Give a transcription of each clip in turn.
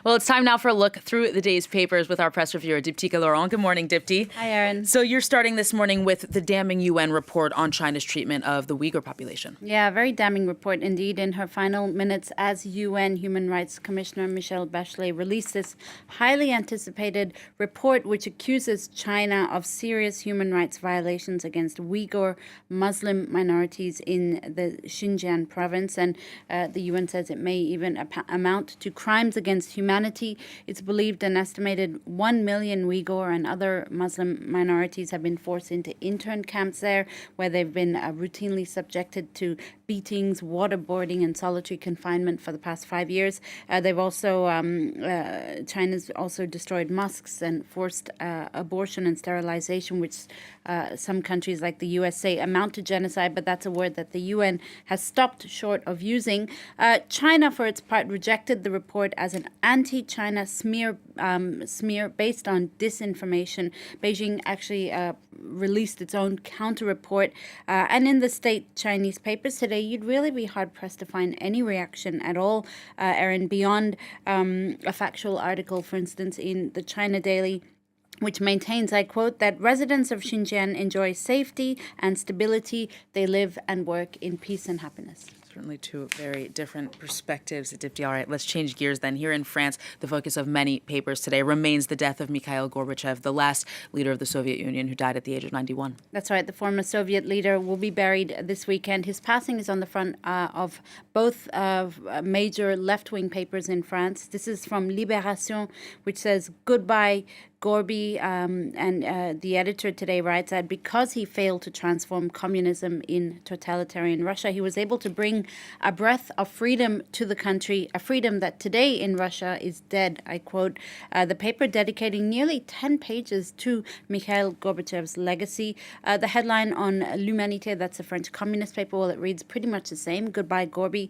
Well, it's time now for a look through the day's papers with our press reviewer, Diptyque Laurent. Good morning, Dipty. Hi, Erin. So you're starting this morning with the damning UN report on China's treatment of the Uighur population. Yeah, very damning report indeed. In her final minutes as UN Human Rights Commissioner, Michelle Bachelet released this highly anticipated report which accuses China of serious human rights violations against Uighur Muslim minorities in the Xinjiang province. And the UN says it may even amount to crimes against humanity. It's believed an estimated 1 million Uighur and other Muslim minorities have been forced into intern camps there, where they've been routinely subjected to beatings, waterboarding, and solitary confinement for the past 5 years. They've also, China's also destroyed mosques and forced abortion and sterilization, which some countries like the US say amount to genocide, but that's a word that the UN has stopped short of using. China, for its part, rejected the report as an anti-China smear based on disinformation. Beijing actually released its own counter-report. And in the state Chinese papers today, you'd really be hard-pressed to find any reaction at all, Erin, beyond a factual article, for instance, in the China Daily, which maintains, I quote, that residents of Xinjiang enjoy safety and stability. They live and work in peace and happiness. Certainly two very different perspectives. Dipty. All right, let's change gears then. Here in France, the focus of many papers today remains the death of Mikhail Gorbachev, the last leader of the Soviet Union, who died at the age of 91. That's right. The former Soviet leader will be buried this weekend. His passing is on the front of both major left-wing papers in France. This is from Libération, which says, "Goodbye, Gorby," and the editor today writes that because he failed to transform communism in totalitarian Russia, he was able to bring a breath of freedom to the country, a freedom that today in Russia is dead, I quote. The paper dedicating nearly 10 pages to Mikhail Gorbachev's legacy. The headline on L'Humanité, that's a French communist paper, well, it reads pretty much the same, "Goodbye, Gorby."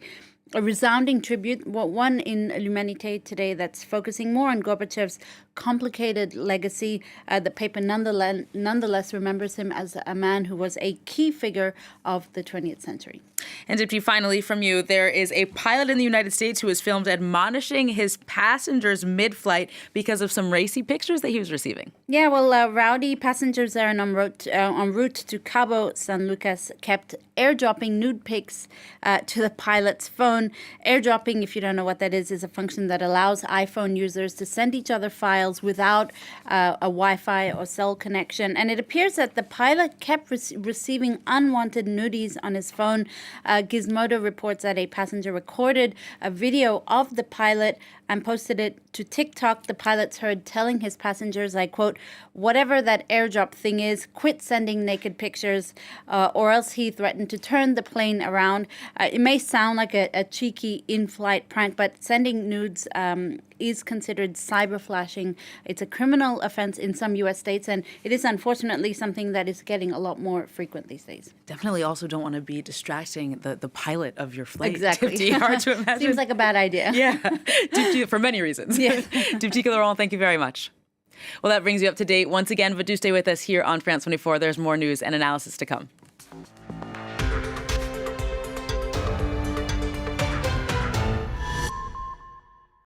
A resounding tribute, one in L'Humanité today that's focusing more on Gorbachev's complicated legacy. The paper nonetheless remembers him as a man who was a key figure of the 20th century. And Dipty, finally from you, there is a pilot in the United States who was filmed admonishing his passengers mid-flight because of some racy pictures that he was receiving. Yeah, well, rowdy passengers there en route to Cabo San Lucas kept airdropping nude pics to the pilot's phone. Airdropping, if you don't know what that is a function that allows iPhone users to send each other files without a Wi-Fi or cell connection. And it appears that the pilot kept receiving unwanted nudies on his phone. Gizmodo reports that a passenger recorded a video of the pilot and posted it to TikTok. The pilot's heard telling his passengers, I quote, "Whatever that airdrop thing is, quit sending naked pictures," or else he threatened to turn the plane around. It may sound like a cheeky in-flight prank, but sending nudes is considered cyber flashing. It's a criminal offense in some U.S. states, and it is unfortunately something that is getting a lot more frequent these days. Definitely also don't want to be distracting the pilot of your flight. Exactly. Dipty, hard to imagine. Seems like a bad idea. Yeah, Dipty, for many reasons. Yeah. Diptyque Laurent, thank you very much. Well, that brings you up to date. Once again, but do stay with us here on France 24. There's more news and analysis to come.